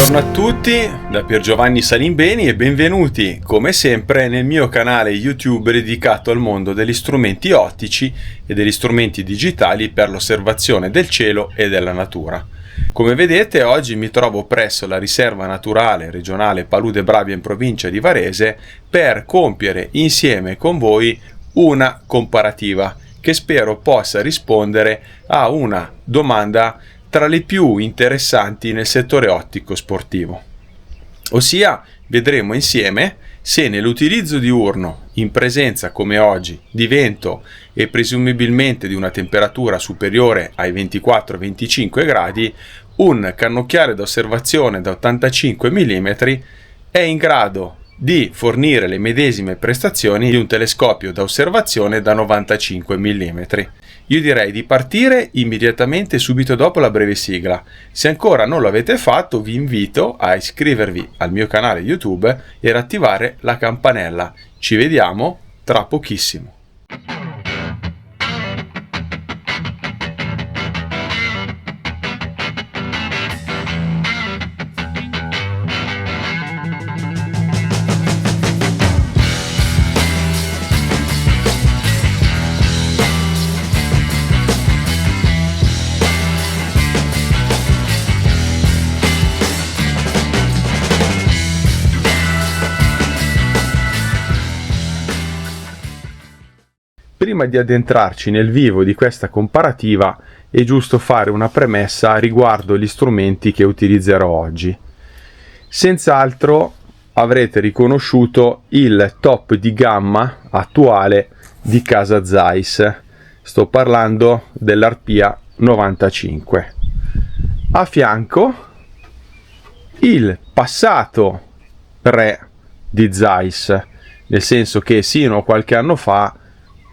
Buongiorno a tutti da Pier Giovanni Salimbeni e benvenuti come sempre nel mio canale YouTube dedicato al mondo degli strumenti ottici e degli strumenti digitali per l'osservazione del cielo e della natura. Come vedete, oggi mi trovo presso la riserva naturale regionale Palude Brabia in provincia di Varese per compiere insieme con voi una comparativa che spero possa rispondere a una domanda tra le più interessanti nel settore ottico sportivo. Ossia, vedremo insieme se nell'utilizzo diurno, in presenza come oggi di vento e presumibilmente di una temperatura superiore ai 24-25 gradi, un cannocchiale da osservazione da 85 mm è in grado di fornire le medesime prestazioni di un telescopio da osservazione da 95 mm. Io direi di partire immediatamente subito dopo la breve sigla. Se ancora non lo avete fatto, vi invito a iscrivervi al mio canale YouTube e ad attivare la campanella. Ci vediamo tra pochissimo. Prima di addentrarci nel vivo di questa comparativa è giusto fare una premessa riguardo gli strumenti che utilizzerò oggi. Senz'altro avrete riconosciuto il top di gamma attuale di casa Zeiss. Sto parlando dell'Arpia 95. A fianco il passato re di Zeiss, nel senso che sino a qualche anno fa,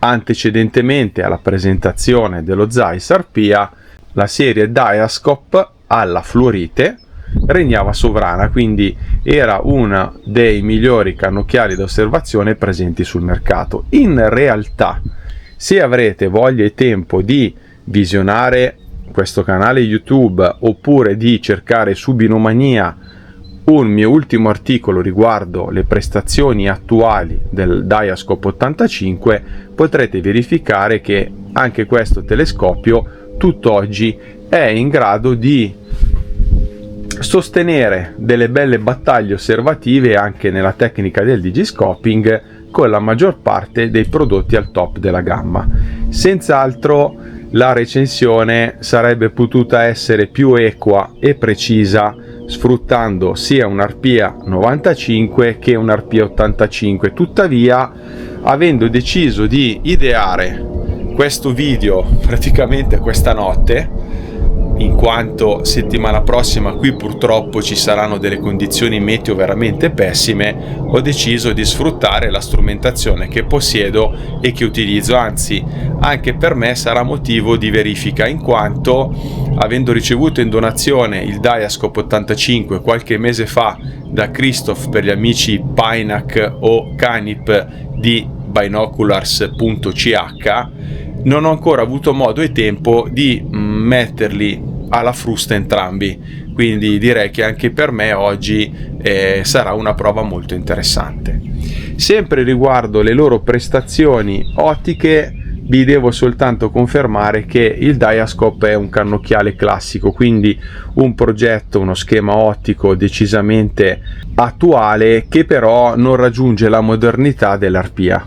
antecedentemente alla presentazione dello Zeiss Arpia, la serie Diascope alla fluorite regnava sovrana, quindi era uno dei migliori cannocchiali da osservazione presenti sul mercato. In realtà, se avrete voglia e tempo di visionare questo canale YouTube oppure di cercare su Binomania un mio ultimo articolo riguardo le prestazioni attuali del Diascope 85, potrete verificare che anche questo telescopio tutt'oggi è in grado di sostenere delle belle battaglie osservative anche nella tecnica del digiscoping con la maggior parte dei prodotti al top della gamma. Senz'altro la recensione sarebbe potuta essere più equa e precisa sfruttando sia un Arpia 95 che un Arpia 85. Tuttavia, avendo deciso di ideare questo video praticamente questa notte, in quanto settimana prossima qui purtroppo ci saranno delle condizioni meteo veramente pessime, ho deciso di sfruttare la strumentazione che possiedo e che utilizzo, anzi anche per me sarà motivo di verifica, in quanto avendo ricevuto in donazione il Diascope 85 qualche mese fa da Christoph per gli amici Pinac o Canip di binoculars.ch, non ho ancora avuto modo e tempo di metterli alla frusta entrambi, quindi direi che anche per me oggi sarà una prova molto interessante. Sempre riguardo le loro prestazioni ottiche, vi devo soltanto confermare che il Diascope è un cannocchiale classico, quindi un progetto, uno schema ottico decisamente attuale che però non raggiunge la modernità dell'Arpia.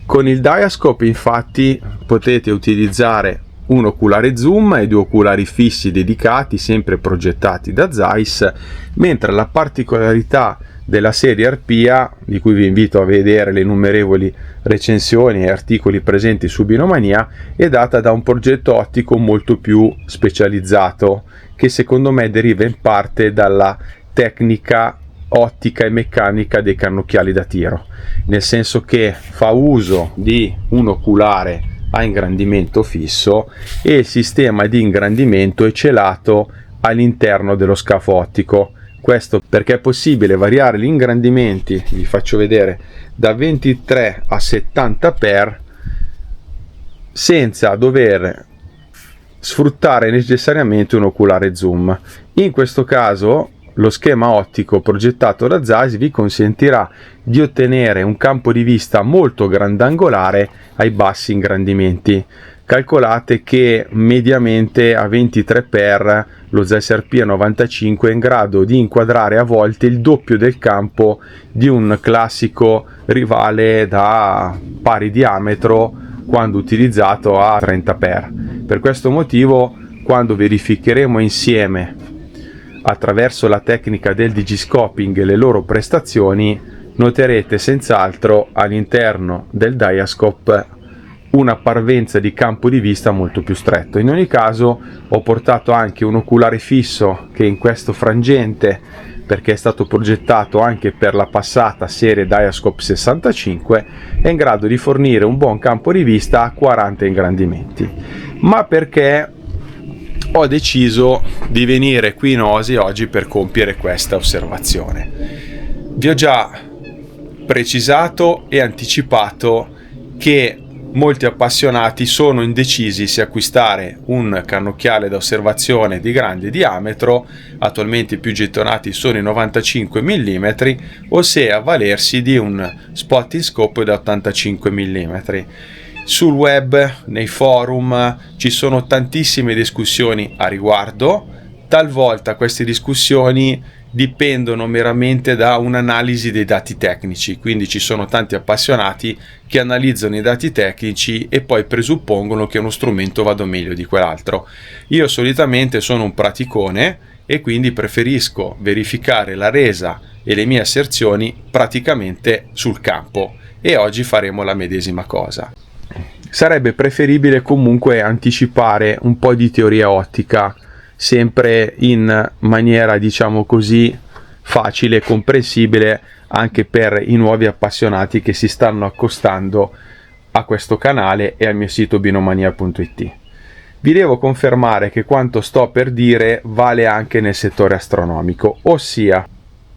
Con il Diascope infatti potete utilizzare un oculare zoom e due oculari fissi dedicati, sempre progettati da Zeiss, mentre la particolarità della serie Arpia, di cui vi invito a vedere le innumerevoli recensioni e articoli presenti su Binomania, è data da un progetto ottico molto più specializzato, che secondo me deriva in parte dalla tecnica ottica e meccanica dei cannocchiali da tiro, nel senso che fa uso di un oculare a ingrandimento fisso e il sistema di ingrandimento è celato all'interno dello scafo ottico. Questo perché è possibile variare gli ingrandimenti, vi faccio vedere, da 23 a 70 x senza dover sfruttare necessariamente un oculare zoom. In questo caso lo schema ottico progettato da Zeiss vi consentirà di ottenere un campo di vista molto grandangolare ai bassi ingrandimenti. Calcolate che mediamente a 23x lo Zeiss RP95 è in grado di inquadrare a volte il doppio del campo di un classico rivale da pari diametro quando utilizzato a 30x. Per questo motivo, quando verificheremo insieme attraverso la tecnica del digiscoping le loro prestazioni, noterete senz'altro all'interno del Diascope una parvenza di campo di vista molto più stretto. In ogni caso ho portato anche un oculare fisso che in questo frangente, perché è stato progettato anche per la passata serie Diascope 65, è in grado di fornire un buon campo di vista a 40 ingrandimenti. Ma perché ho deciso di venire qui in Osi oggi per compiere questa osservazione? Vi ho già precisato e anticipato che molti appassionati sono indecisi se acquistare un cannocchiale da osservazione di grande diametro, attualmente i più gettonati sono i 95 mm, o se avvalersi di un spotting scope da 85 mm. Sul web, nei forum, ci sono tantissime discussioni a riguardo. Talvolta queste discussioni dipendono meramente da un'analisi dei dati tecnici, quindi ci sono tanti appassionati che analizzano i dati tecnici e poi presuppongono che uno strumento vada meglio di quell'altro. Io solitamente sono un praticone e quindi preferisco verificare la resa e le mie asserzioni praticamente sul campo, e oggi faremo la medesima cosa. Sarebbe preferibile comunque anticipare un po' di teoria ottica, sempre in maniera, diciamo così, facile e comprensibile anche per i nuovi appassionati che si stanno accostando a questo canale e al mio sito binomania.it. Vi devo confermare che quanto sto per dire vale anche nel settore astronomico, ossia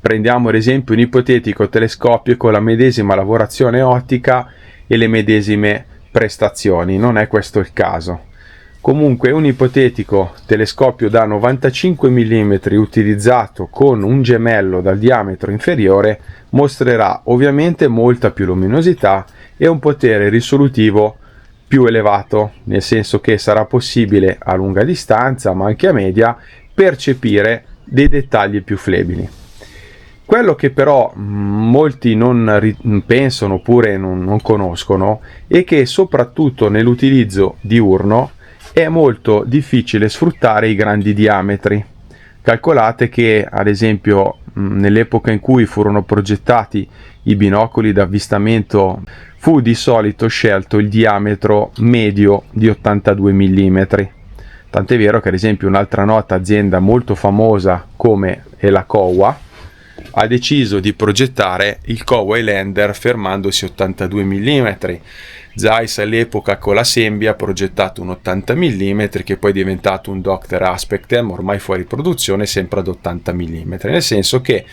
prendiamo ad esempio un ipotetico telescopio con la medesima lavorazione ottica e le medesime prestazioni. Non è questo il caso. Comunque un ipotetico telescopio da 95 mm utilizzato con un gemello dal diametro inferiore mostrerà ovviamente molta più luminosità e un potere risolutivo più elevato, nel senso che sarà possibile a lunga distanza, ma anche a media, percepire dei dettagli più flebili. Quello che però molti non pensano oppure non conoscono è che soprattutto nell'utilizzo diurno è molto difficile sfruttare i grandi diametri. Calcolate che, ad esempio, nell'epoca in cui furono progettati i binocoli d'avvistamento, fu di solito scelto il diametro medio di 82 mm. Tant'è vero che, ad esempio, un'altra nota azienda molto famosa come è la Kowa ha deciso di progettare il Kowa Highlander fermandosi a 82 mm. Zeiss all'epoca con la Sembia ha progettato un 80 mm che poi è diventato un Dr. Aspectem, ormai fuori produzione, sempre ad 80 mm, nel senso che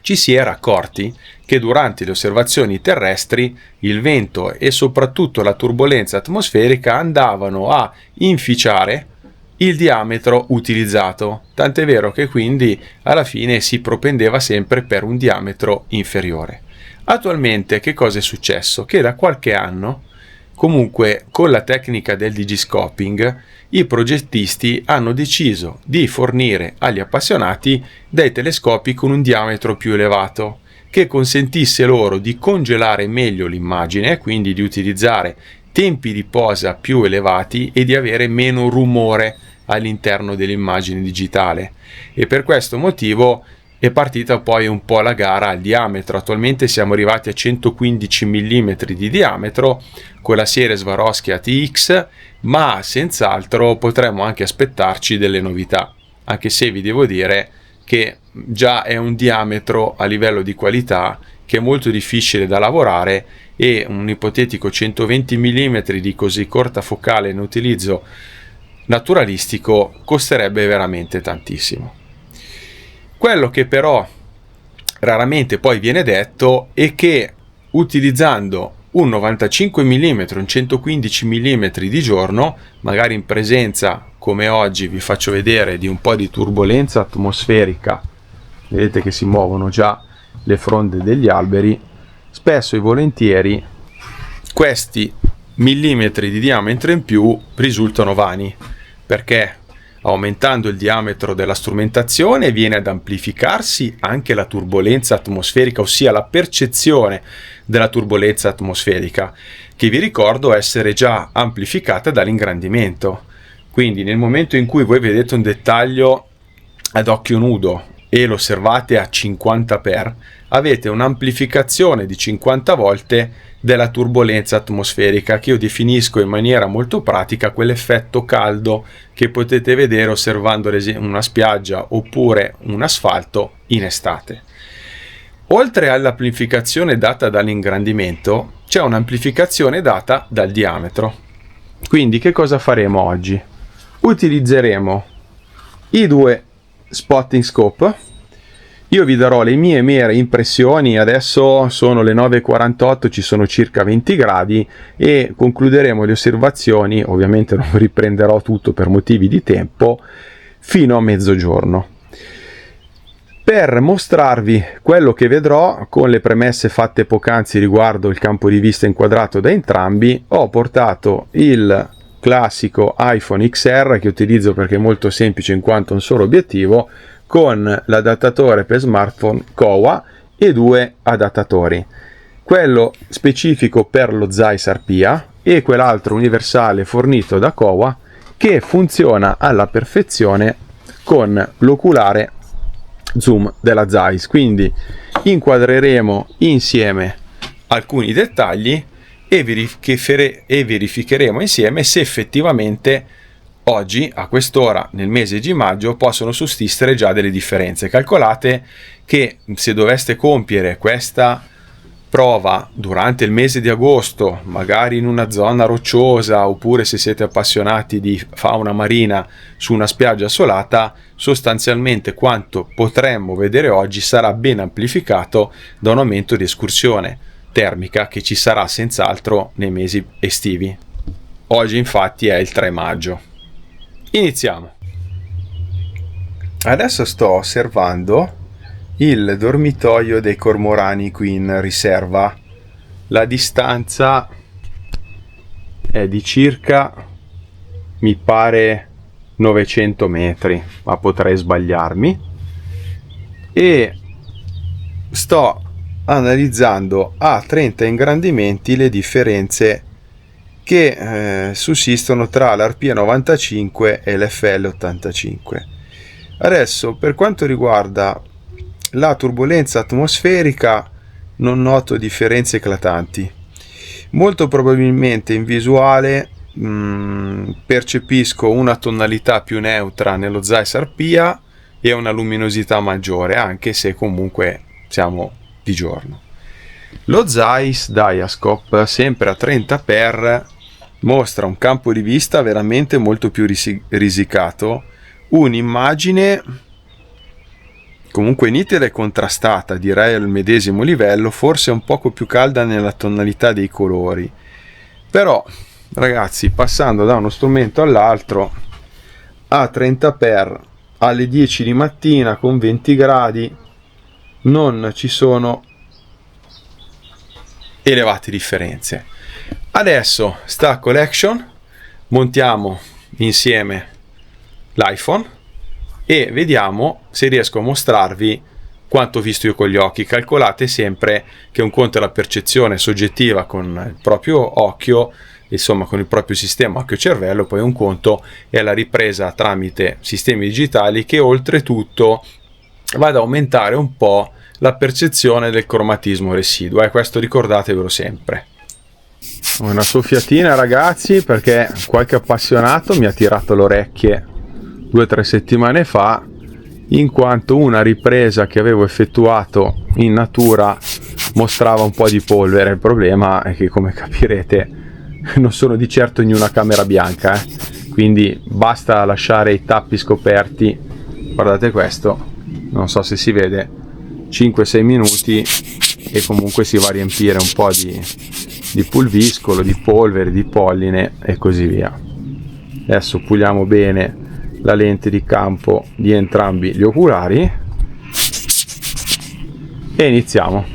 ci si era accorti che durante le osservazioni terrestri il vento e soprattutto la turbolenza atmosferica andavano a inficiare il diametro utilizzato, tant'è vero che quindi alla fine si propendeva sempre per un diametro inferiore. Attualmente che cosa è successo? Che da qualche anno, comunque con la tecnica del digiscoping, i progettisti hanno deciso di fornire agli appassionati dei telescopi con un diametro più elevato, che consentisse loro di congelare meglio l'immagine, quindi di utilizzare tempi di posa più elevati e di avere meno rumore all'interno dell'immagine digitale. E per questo motivo è partita poi un po' la gara al diametro. Attualmente siamo arrivati a 115 mm di diametro con la serie Swarovski ATX, ma senz'altro potremmo anche aspettarci delle novità, anche se vi devo dire che già è un diametro a livello di qualità che è molto difficile da lavorare, e un ipotetico 120 mm di così corta focale in utilizzo naturalistico costerebbe veramente tantissimo. Quello che però raramente poi viene detto è che utilizzando un 95 mm, un 115 mm di giorno, magari in presenza come oggi vi faccio vedere di un po' di turbolenza atmosferica vedete che si muovono già le fronde degli alberi, spesso e volentieri questi millimetri di diametro in più risultano vani, perché aumentando il diametro della strumentazione viene ad amplificarsi anche la turbolenza atmosferica, ossia la percezione della turbolenza atmosferica, che vi ricordo essere già amplificata dall'ingrandimento. Quindi nel momento in cui voi vedete un dettaglio ad occhio nudo e lo osservate a 50x, avete un'amplificazione di 50 volte della turbolenza atmosferica, che io definisco in maniera molto pratica quell'effetto caldo che potete vedere osservando una spiaggia oppure un asfalto in estate. Oltre all'amplificazione data dall'ingrandimento, c'è un'amplificazione data dal diametro. Quindi che cosa faremo oggi? Utilizzeremo i due spotting scope. Io vi darò le mie mere impressioni. Adesso sono le 9:48, ci sono circa 20 gradi e concluderemo le osservazioni, ovviamente non riprenderò tutto per motivi di tempo, fino a mezzogiorno. Per mostrarvi quello che vedrò, con le premesse fatte poc'anzi riguardo il campo di vista inquadrato da entrambi, ho portato il classico iPhone XR, che utilizzo perché è molto semplice in quanto un solo obiettivo, con l'adattatore per smartphone Kowa e due adattatori, quello specifico per lo Zeiss Arpia e quell'altro universale fornito da Kowa, che funziona alla perfezione con l'oculare zoom della Zeiss. Quindi inquadreremo insieme alcuni dettagli e verificheremo insieme se effettivamente oggi, a quest'ora, nel mese di maggio, possono sussistere già delle differenze. Calcolate che se doveste compiere questa prova durante il mese di agosto, magari in una zona rocciosa, oppure se siete appassionati di fauna marina su una spiaggia assolata, sostanzialmente quanto potremmo vedere oggi sarà ben amplificato da un aumento di escursione termica che ci sarà senz'altro nei mesi estivi. Oggi infatti è il 3 maggio. Iniziamo. Adesso sto osservando il dormitoio dei cormorani qui in riserva. La distanza è di circa, mi pare, 900 metri, ma potrei sbagliarmi, e sto analizzando a 30 ingrandimenti le differenze che sussistono tra l'Arpia 95 e l'FL 85. Adesso, per quanto riguarda la turbolenza atmosferica, non noto differenze eclatanti. Molto probabilmente in visuale percepisco una tonalità più neutra nello Zeiss Arpia e una luminosità maggiore, anche se comunque siamo di giorno. Lo Zeiss Diascope, sempre a 30x, mostra un campo di vista veramente molto più risicato, un'immagine comunque nitida e contrastata, direi al medesimo livello, forse un poco più calda nella tonalità dei colori. Però ragazzi, passando da uno strumento all'altro, a 30x alle 10 di mattina con 20 gradi non ci sono elevate differenze. Adesso stacco l'action, montiamo insieme l'iPhone e vediamo se riesco a mostrarvi quanto ho visto io con gli occhi. Calcolate sempre che un conto è la percezione soggettiva con il proprio occhio, insomma con il proprio sistema occhio-cervello, poi un conto è la ripresa tramite sistemi digitali, che oltretutto va ad aumentare un po' la percezione del cromatismo residuo, questo ricordatevelo sempre. Una soffiatina ragazzi, perché qualche appassionato mi ha tirato le orecchie 2 o 3 settimane fa, in quanto una ripresa che avevo effettuato in natura mostrava un po' di polvere. Il problema è che, come capirete, non sono di certo in una camera bianca, quindi basta lasciare i tappi scoperti. Guardate questo, non so se si vede, 5-6 minuti e comunque si va a riempire un po' di pulviscolo, di polvere, di polline e così via. Adesso puliamo bene la lente di campo di entrambi gli oculari e iniziamo.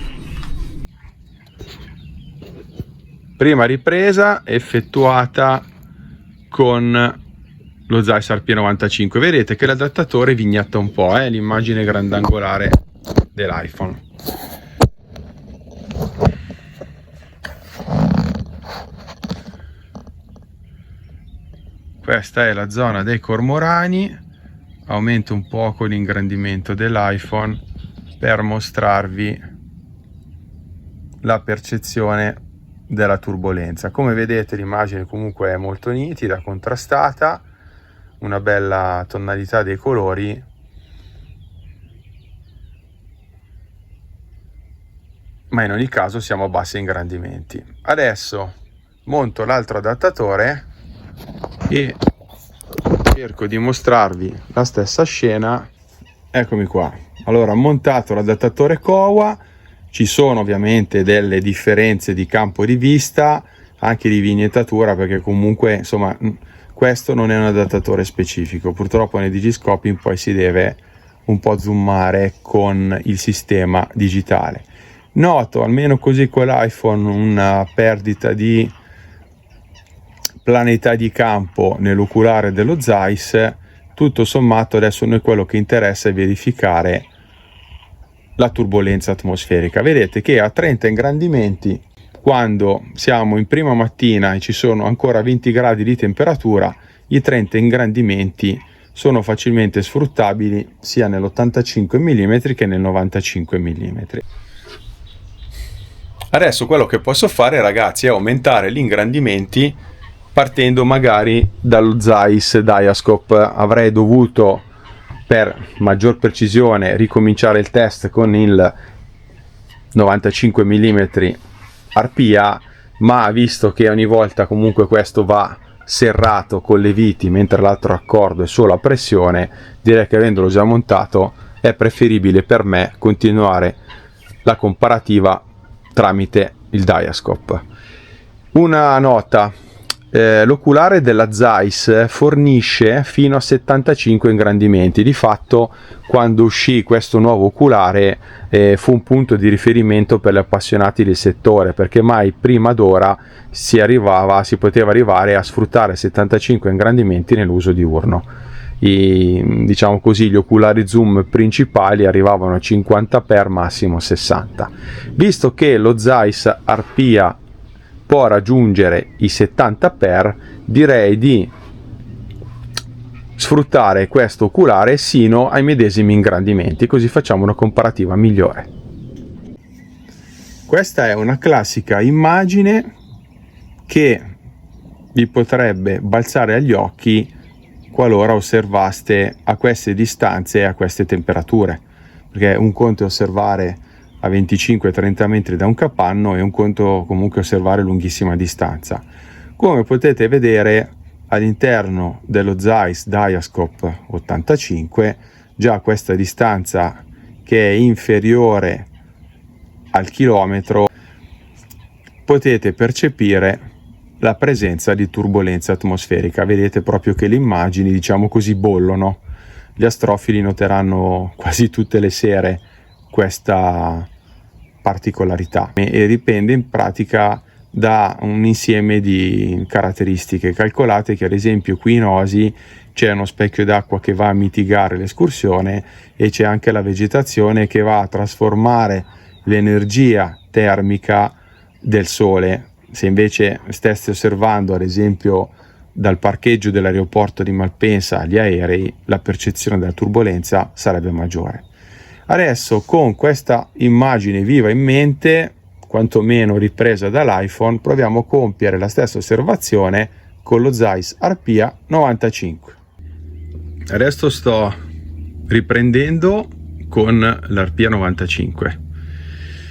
Prima ripresa effettuata con lo Zeiss RP95. Vedete che l'adattatore vignatta un po', l'immagine grandangolare dell'iPhone. Questa è la zona dei cormorani. Aumento un poco l'ingrandimento dell'iPhone per mostrarvi la percezione della turbolenza. Come vedete l'immagine comunque è molto nitida, contrastata, una bella tonalità dei colori, ma in ogni caso siamo a bassi ingrandimenti. Adesso monto l'altro adattatore e cerco di mostrarvi la stessa scena. Eccomi qua. Allora, montato l'adattatore Kowa, ci sono ovviamente delle differenze di campo di vista, anche di vignettatura, perché comunque insomma questo non è un adattatore specifico. Purtroppo nei digiscoping poi si deve un po' zoomare con il sistema digitale. Noto, almeno così con l'iPhone, una perdita di planetà di campo nell'oculare dello Zeiss. Tutto sommato adesso noi quello che interessa è verificare la turbolenza atmosferica. Vedete che a 30 ingrandimenti, quando siamo in prima mattina e ci sono ancora 20 gradi di temperatura, i 30 ingrandimenti sono facilmente sfruttabili sia nell'85 mm che nel 95 mm. Adesso quello che posso fare, ragazzi, è aumentare gli ingrandimenti partendo magari dallo Zeiss Diascope. Avrei dovuto, per maggior precisione, ricominciare il test con il 95 mm Arpia, ma visto che ogni volta comunque questo va serrato con le viti mentre l'altro raccordo è solo a pressione, direi che avendolo già montato è preferibile per me continuare la comparativa tramite il Diascope. Una nota: l'oculare della Zeiss fornisce fino a 75 ingrandimenti. Di fatto, quando uscì questo nuovo oculare fu un punto di riferimento per gli appassionati del settore, perché mai prima d'ora si poteva arrivare a sfruttare 75 ingrandimenti nell'uso diurno. Diciamo così, gli oculari zoom principali arrivavano a 50x, massimo 60. Visto che lo Zeiss Arpia può raggiungere i 70x, direi di sfruttare questo oculare sino ai medesimi ingrandimenti, così facciamo una comparativa migliore. Questa è una classica immagine che vi potrebbe balzare agli occhi qualora osservaste a queste distanze e a queste temperature, perché un conto è osservare a 25-30 metri da un capanno e un conto comunque osservare lunghissima distanza. Come potete vedere, all'interno dello Zeiss Diascope 85, già questa distanza, che è inferiore al chilometro, potete percepire la presenza di turbolenza atmosferica. Vedete proprio che le immagini, diciamo così, bollono. Gli astrofili noteranno quasi tutte le sere questa particolarità e dipende in pratica da un insieme di caratteristiche. Calcolate che ad esempio qui in Osi c'è uno specchio d'acqua che va a mitigare l'escursione e c'è anche la vegetazione che va a trasformare l'energia termica del sole. Se invece steste osservando ad esempio dal parcheggio dell'aeroporto di Malpensa gli aerei, la percezione della turbolenza sarebbe maggiore. Adesso, con questa immagine viva in mente, quantomeno ripresa dall'iPhone, proviamo a compiere la stessa osservazione con lo Zeiss Arpia 95. Adesso sto riprendendo con l'Arpia 95.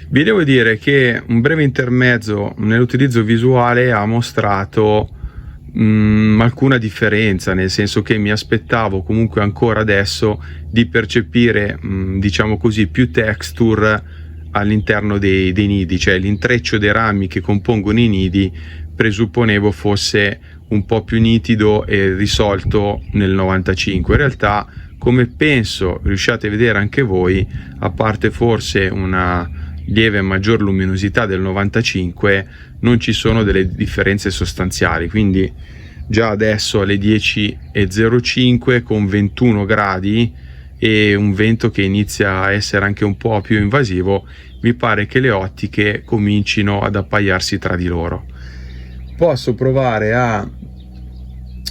Vi devo dire che un breve intermezzo nell'utilizzo visuale ha mostrato alcuna differenza, nel senso che mi aspettavo comunque ancora adesso di percepire diciamo così più texture all'interno dei nidi, cioè l'intreccio dei rami che compongono i nidi presupponevo fosse un po' più nitido e risolto nel 95. In realtà come penso riusciate a vedere anche voi, a parte forse una lieve maggior luminosità del 95, non ci sono delle differenze sostanziali. Quindi già adesso alle 10:05 con 21 gradi e un vento che inizia a essere anche un po' più invasivo, mi pare che le ottiche comincino ad appaiarsi tra di loro. Posso provare a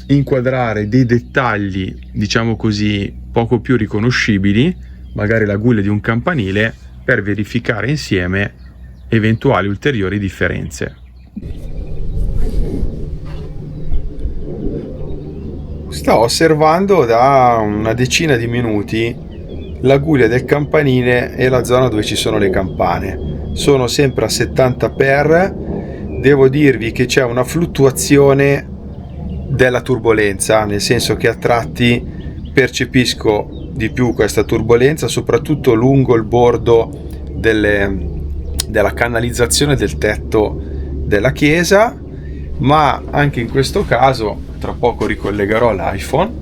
inquadrare dei dettagli, diciamo così, poco più riconoscibili, magari la guglia di un campanile, per verificare insieme eventuali ulteriori differenze. Sto osservando da una decina di minuti la guglia del campanile e la zona dove ci sono le campane. Sono sempre a 70 per. Devo dirvi che c'è una fluttuazione della turbolenza, nel senso che a tratti percepisco di più questa turbolenza, soprattutto lungo il bordo della canalizzazione del tetto della chiesa, ma anche in questo caso, tra poco ricollegherò l'iPhone,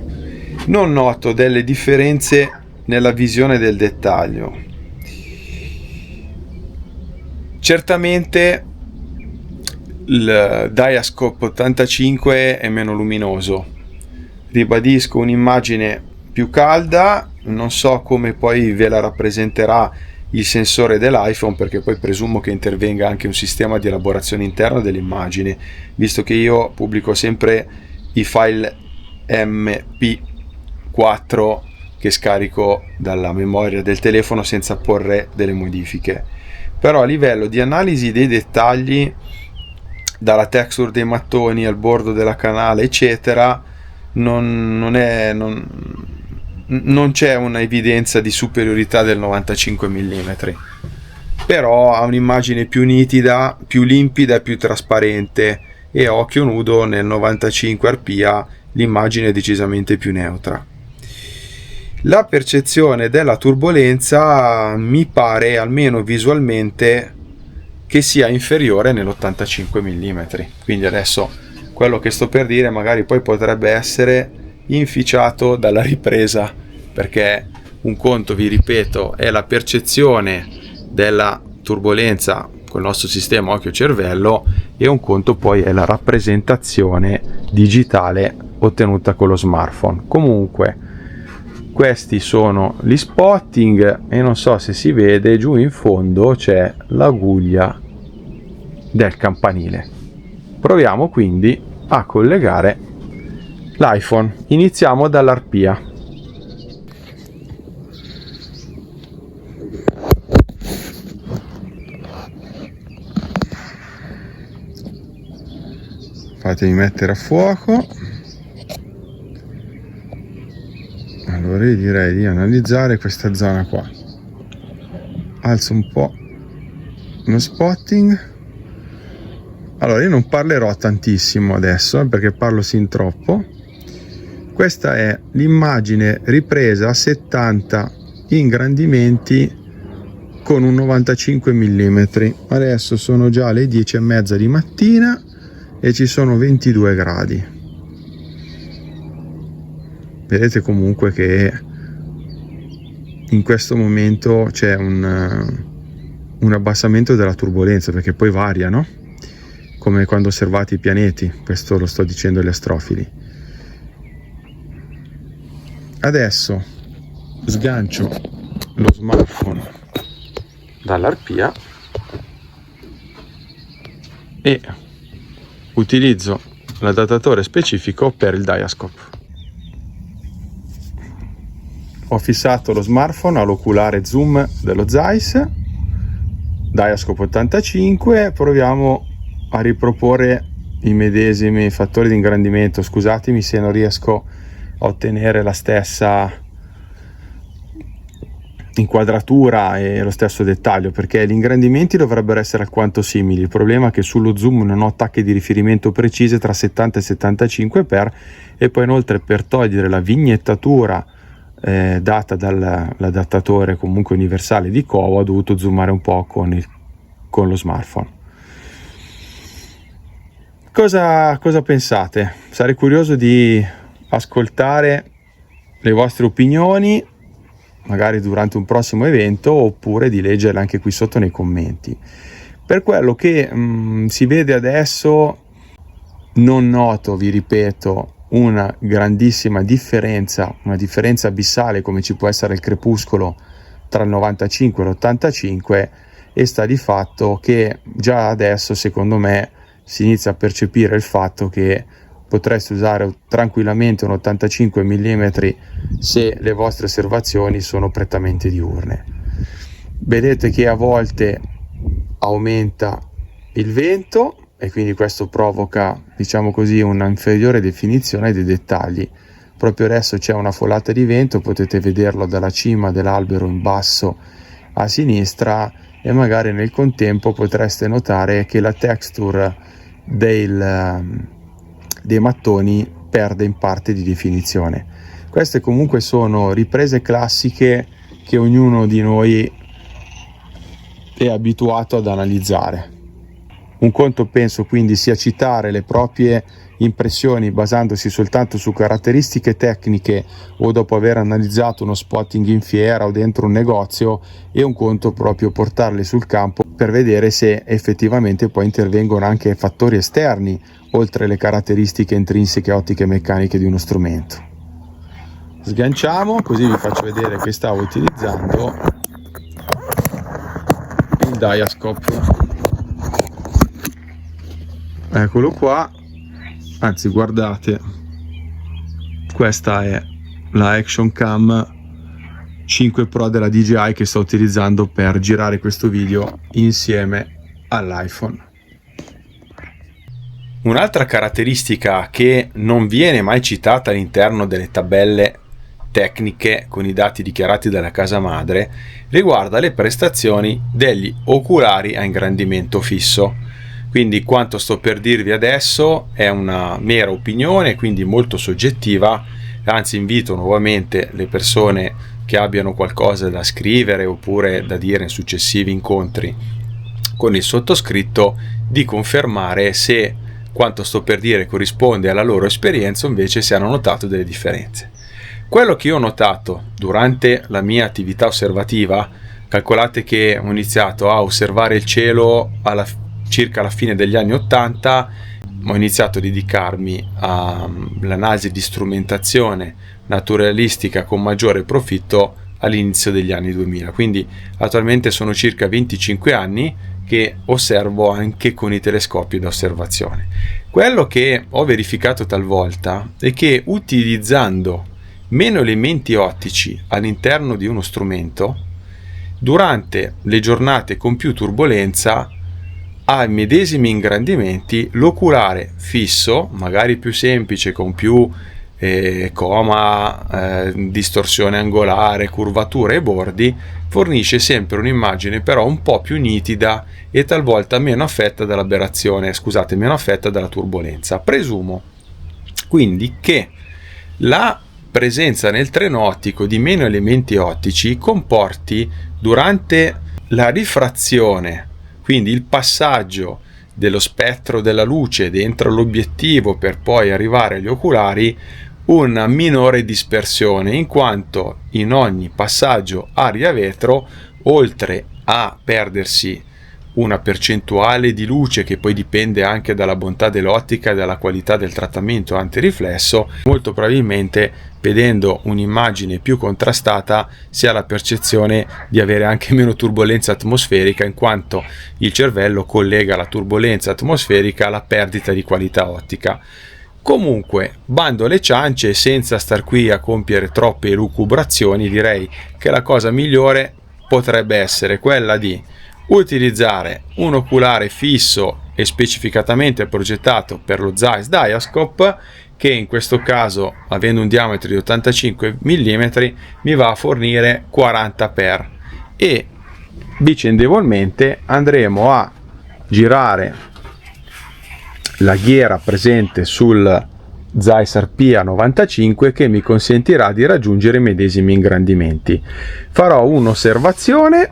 non noto delle differenze nella visione del dettaglio. Certamente il Diascope 85 è meno luminoso, ribadisco, un'immagine più calda, non so come poi ve la rappresenterà il sensore dell'iPhone, perché poi presumo che intervenga anche un sistema di elaborazione interna dell'immagine, visto che io pubblico sempre i file MP4 che scarico dalla memoria del telefono senza porre delle modifiche. Però a livello di analisi dei dettagli, dalla texture dei mattoni al bordo della canale eccetera, non c'è una evidenza di superiorità del 95 mm, però ha un'immagine più nitida, più limpida e più trasparente, e a occhio nudo nel 95 arpia l'immagine è decisamente più neutra. La percezione della turbolenza mi pare, almeno visualmente, che sia inferiore nell'85 mm. Quindi adesso quello che sto per dire magari poi potrebbe essere inficiato dalla ripresa, perché un conto, vi ripeto, è la percezione della turbolenza col nostro sistema occhio-cervello, e un conto poi è la rappresentazione digitale ottenuta con lo smartphone. Comunque questi sono gli spotting, e non so se si vede, giù in fondo c'è la guglia del campanile. Proviamo quindi a collegare l'iPhone. Iniziamo dall'arpia. Fatemi mettere a fuoco. Allora io direi di analizzare questa zona qua. Alzo un po' lo spotting. Allora io non parlerò tantissimo adesso, perché parlo sin troppo. Questa è l'immagine ripresa a 70 ingrandimenti con un 95 mm. Adesso sono già le 10:30 di mattina e ci sono 22 gradi. Vedete comunque che in questo momento c'è un abbassamento della turbolenza, perché poi varia, no? Come quando osservate i pianeti, questo lo sto dicendo agli astrofili. Adesso sgancio lo smartphone dall'arpia e utilizzo l'adattatore specifico per il Diascope. Ho fissato lo smartphone all'oculare zoom dello Zeiss Diascope 85, proviamo a riproporre i medesimi fattori di ingrandimento. Scusatemi se non riesco a ottenere la stessa inquadratura e lo stesso dettaglio, perché gli ingrandimenti dovrebbero essere alquanto simili. Il problema è che sullo zoom non ho tacche di riferimento precise tra 70 e 75 per, e poi inoltre per togliere la vignettatura data dall'adattatore comunque universale di Kowa ho dovuto zoomare un po' con lo smartphone. Cosa pensate? Sarei curioso di ascoltare le vostre opinioni, magari durante un prossimo evento, oppure di leggerle anche qui sotto nei commenti. Per quello che si vede adesso, non noto, vi ripeto, una grandissima differenza, una differenza abissale come ci può essere il crepuscolo tra il 95 e l'85, e sta di fatto che già adesso secondo me si inizia a percepire il fatto che potreste usare tranquillamente un 85 mm se le vostre osservazioni sono prettamente diurne. Vedete che a volte aumenta il vento e quindi questo provoca, diciamo così, una inferiore definizione dei dettagli. Proprio adesso c'è una folata di vento, potete vederlo dalla cima dell'albero in basso a sinistra, e magari nel contempo potreste notare che la texture dei mattoni perde in parte di definizione. Queste comunque sono riprese classiche che ognuno di noi è abituato ad analizzare. Un conto penso quindi sia citare le proprie impressioni basandosi soltanto su caratteristiche tecniche o dopo aver analizzato uno spotting in fiera o dentro un negozio, e un conto proprio portarle sul campo per vedere se effettivamente poi intervengono anche fattori esterni oltre le caratteristiche intrinseche ottiche e meccaniche di uno strumento. Sganciamo, così vi faccio vedere che stavo utilizzando il Diascope. Eccolo qua, anzi guardate, questa è la Action Cam 5 Pro della DJI che sto utilizzando per girare questo video insieme all'iPhone. Un'altra caratteristica che non viene mai citata all'interno delle tabelle tecniche con i dati dichiarati dalla casa madre riguarda le prestazioni degli oculari a ingrandimento fisso. Quindi quanto sto per dirvi adesso è una mera opinione, quindi molto soggettiva, anzi invito nuovamente le persone che abbiano qualcosa da scrivere oppure da dire in successivi incontri con il sottoscritto di confermare se quanto sto per dire corrisponde alla loro esperienza o invece se hanno notato delle differenze. Quello che io ho notato durante la mia attività osservativa, calcolate che ho iniziato a osservare il cielo circa alla fine degli anni 80, ho iniziato a dedicarmi all'analisi di strumentazione naturalistica con maggiore profitto all'inizio degli anni 2000, quindi attualmente sono circa 25 anni che osservo anche con i telescopi da osservazione. Quello che ho verificato talvolta è che utilizzando meno elementi ottici all'interno di uno strumento, durante le giornate con più turbolenza, ai medesimi ingrandimenti, l'oculare fisso, magari più semplice, con più coma, distorsione angolare, curvature e bordi, fornisce sempre un'immagine però un po' più nitida e talvolta meno affetta dall'aberrazione, meno affetta dalla turbolenza. Presumo quindi che la presenza nel treno ottico di meno elementi ottici comporti durante la rifrazione, quindi il passaggio dello spettro della luce dentro l'obiettivo per poi arrivare agli oculari, una minore dispersione, in quanto in ogni passaggio aria-vetro, oltre a perdersi una percentuale di luce che poi dipende anche dalla bontà dell'ottica e dalla qualità del trattamento antiriflesso, molto probabilmente vedendo un'immagine più contrastata si ha la percezione di avere anche meno turbolenza atmosferica, in quanto il cervello collega la turbolenza atmosferica alla perdita di qualità ottica. Comunque, bando alle ciance, senza star qui a compiere troppe elucubrazioni, direi che la cosa migliore potrebbe essere quella di utilizzare un oculare fisso e specificatamente progettato per lo Zeiss Diascope, che in questo caso, avendo un diametro di 85 mm, mi va a fornire 40x, e vicendevolmente andremo a girare la ghiera presente sul Zeiss Arpia 95 che mi consentirà di raggiungere i medesimi ingrandimenti. Farò un'osservazione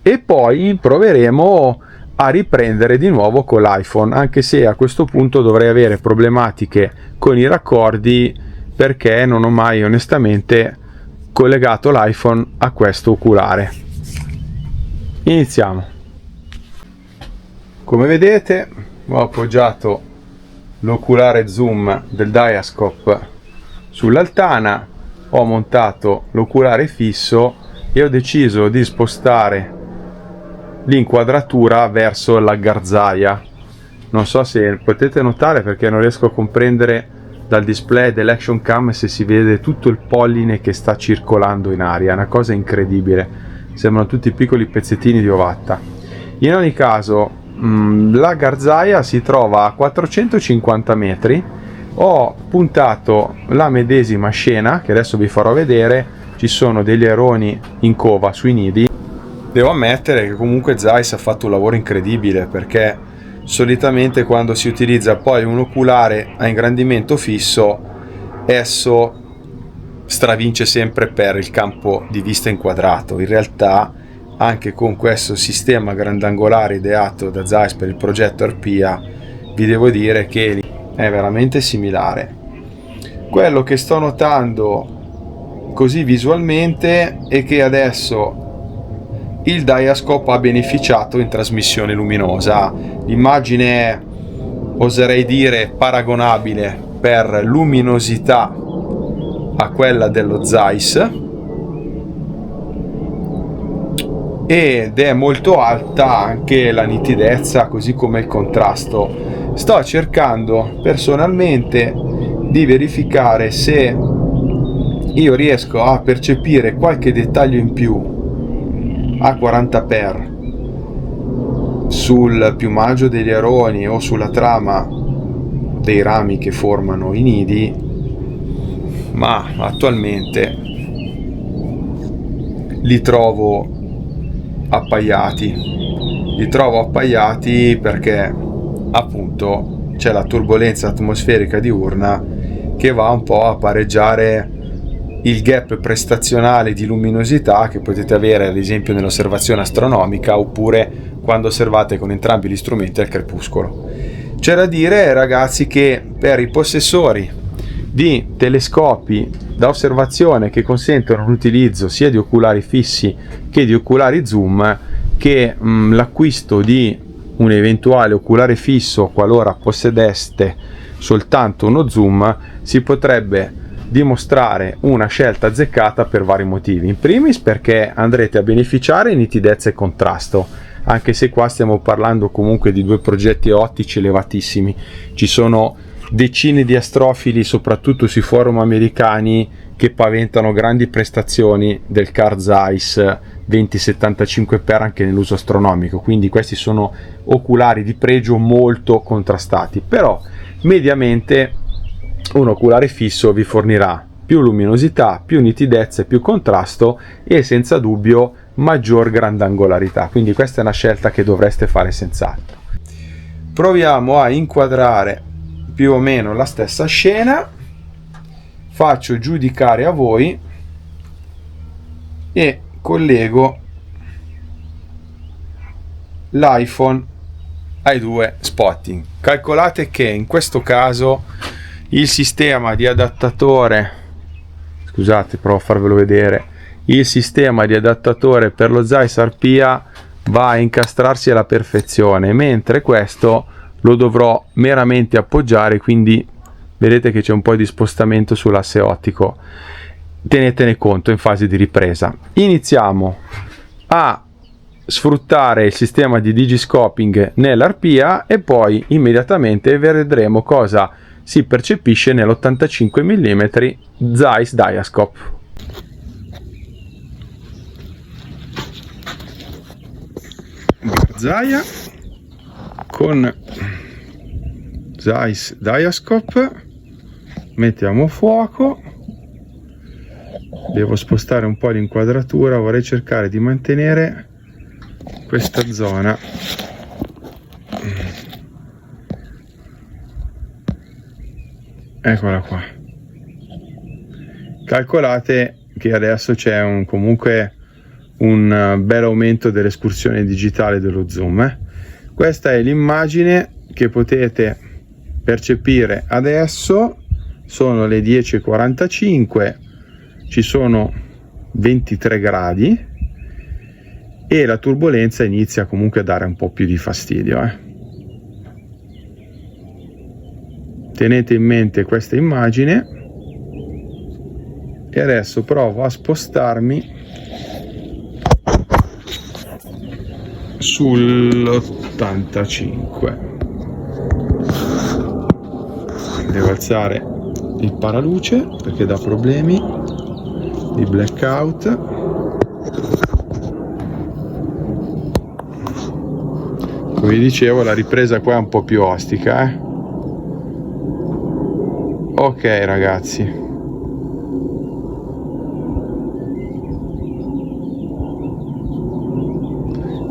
e poi proveremo a riprendere di nuovo con l'iPhone, anche se a questo punto dovrei avere problematiche con i raccordi perché non ho mai onestamente collegato l'iPhone a questo oculare. Iniziamo. Come vedete ho appoggiato l'oculare zoom del Diascope sull'altana, ho montato l'oculare fisso e ho deciso di spostare l'inquadratura verso la garzaia. Non so se potete notare, perché non riesco a comprendere dal display dell'action cam se si vede tutto il polline che sta circolando in aria. È una cosa incredibile, sembrano tutti piccoli pezzettini di ovatta. In ogni caso la garzaia si trova a 450 metri. Ho puntato la medesima scena che adesso vi farò vedere. Ci sono degli aironi in cova sui nidi. Devo ammettere che comunque Zeiss ha fatto un lavoro incredibile, perché solitamente quando si utilizza poi un oculare a ingrandimento fisso, esso stravince sempre per il campo di vista inquadrato. In realtà anche con questo sistema grandangolare ideato da Zeiss per il progetto Arpia, vi devo dire che è veramente similare. Quello che sto notando così visualmente è che adesso il Diascope ha beneficiato in trasmissione luminosa. L'immagine è, oserei dire, paragonabile per luminosità a quella dello Zeiss, ed è molto alta anche la nitidezza, così come il contrasto. Sto cercando personalmente di verificare se io riesco a percepire qualche dettaglio in più a 40x sul piumaggio degli aironi o sulla trama dei rami che formano i nidi, ma attualmente li trovo appaiati perché appunto c'è la turbolenza atmosferica diurna che va un po' a pareggiare il gap prestazionale di luminosità che potete avere ad esempio nell'osservazione astronomica, oppure quando osservate con entrambi gli strumenti al crepuscolo. C'è da dire, ragazzi, che per i possessori di telescopi da osservazione che consentono l'utilizzo sia di oculari fissi che di oculari zoom, che l'acquisto di un eventuale oculare fisso, qualora possedeste soltanto uno zoom, si potrebbe dimostrare una scelta azzeccata per vari motivi. In primis perché andrete a beneficiare di nitidezza e contrasto, anche se qua stiamo parlando comunque di due progetti ottici elevatissimi. Ci sono decine di astrofili, soprattutto sui forum americani, che paventano grandi prestazioni del Carl Zeiss 20-75x anche nell'uso astronomico, quindi questi sono oculari di pregio molto contrastati. Però mediamente un oculare fisso vi fornirà più luminosità, più nitidezza e più contrasto, e senza dubbio maggior grandangolarità, quindi questa è una scelta che dovreste fare senz'altro. Proviamo a inquadrare più o meno la stessa scena, faccio giudicare a voi e collego l'iPhone ai due spotting. Calcolate che in questo caso il sistema di adattatore, scusate, provo a farvelo vedere, il sistema di adattatore per lo Zeiss Arpia va a incastrarsi alla perfezione, mentre questo lo dovrò meramente appoggiare, quindi vedete che c'è un po' di spostamento sull'asse ottico. Tenetene conto in fase di ripresa. Iniziamo a sfruttare il sistema di digiscoping nell'Arpia e poi immediatamente vedremo cosa si percepisce nell'85 mm Zeiss Diascope. Garzaia con Zeiss Diascope, mettiamo fuoco. Devo spostare un po' l'inquadratura, vorrei cercare di mantenere questa zona. Eccola qua. Calcolate che adesso c'è comunque un bel aumento dell'escursione digitale dello zoom. Questa è l'immagine che potete percepire adesso sono le 10:45, ci sono 23 gradi e la turbolenza inizia comunque a dare un po' più di fastidio. Tenete in mente questa immagine e adesso provo a spostarmi sull'85. Devo alzare il paraluce perché dà problemi di blackout. Come vi dicevo, la ripresa qua è un po' più ostica. Ok ragazzi,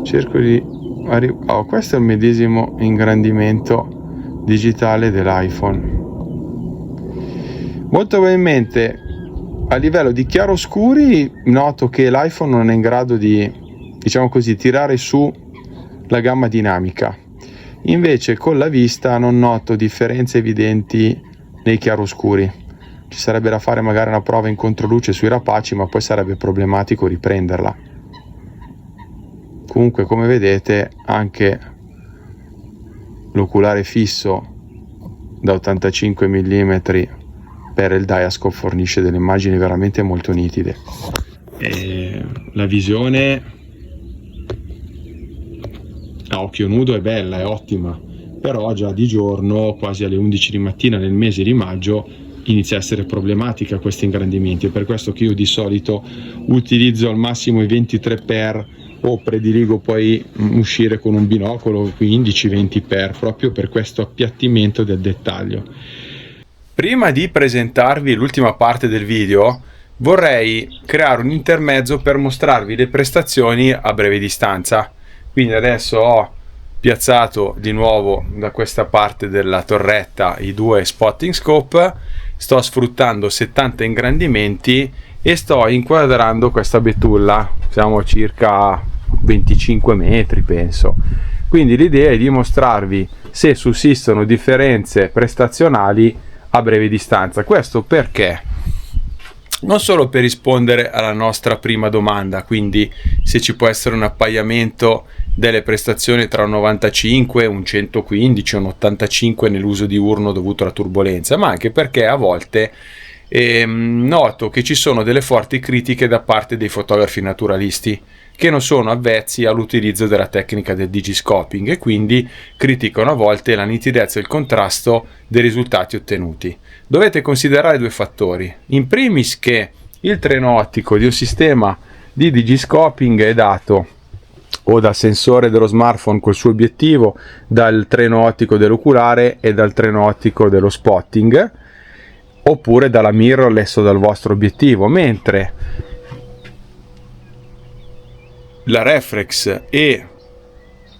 cerco di questo è il medesimo ingrandimento digitale dell'iPhone. Molto probabilmente a livello di chiaroscuri noto che l'iPhone non è in grado di, diciamo così, tirare su la gamma dinamica, invece con la vista non noto differenze evidenti nei chiaroscuri. Ci sarebbe da fare magari una prova in controluce sui rapaci, ma poi sarebbe problematico riprenderla. Comunque, come vedete, anche l'oculare fisso da 85 mm per il Diascope fornisce delle immagini veramente molto nitide. E la visione a occhio nudo è bella, è ottima, però già di giorno, quasi alle 11 di mattina nel mese di maggio, inizia a essere problematica questi ingrandimenti. È per questo che io di solito utilizzo al massimo i 23x o prediligo poi uscire con un binocolo 15-20x, proprio per questo appiattimento del dettaglio. Prima di presentarvi l'ultima parte del video, vorrei creare un intermezzo per mostrarvi le prestazioni a breve distanza. Quindi adesso ho piazzato di nuovo da questa parte della torretta i due spotting scope, sto sfruttando 70 ingrandimenti e sto inquadrando questa betulla, siamo circa 25 metri penso. Quindi l'idea è di mostrarvi se sussistono differenze prestazionali a breve distanza. Questo perché? Non solo per rispondere alla nostra prima domanda, quindi se ci può essere un appaiamento delle prestazioni tra un 95, un 115, un 85 nell'uso diurno dovuto alla turbolenza, ma anche perché a volte noto che ci sono delle forti critiche da parte dei fotografi naturalisti che non sono avvezzi all'utilizzo della tecnica del digiscoping e quindi criticano a volte la nitidezza e il contrasto dei risultati ottenuti. Dovete considerare due fattori: in primis che il treno ottico di un sistema di digiscoping è dato o dal sensore dello smartphone col suo obiettivo, dal treno ottico dell'oculare e dal treno ottico dello spotting, oppure dalla mirrorless o dal vostro obiettivo, mentre la reflex e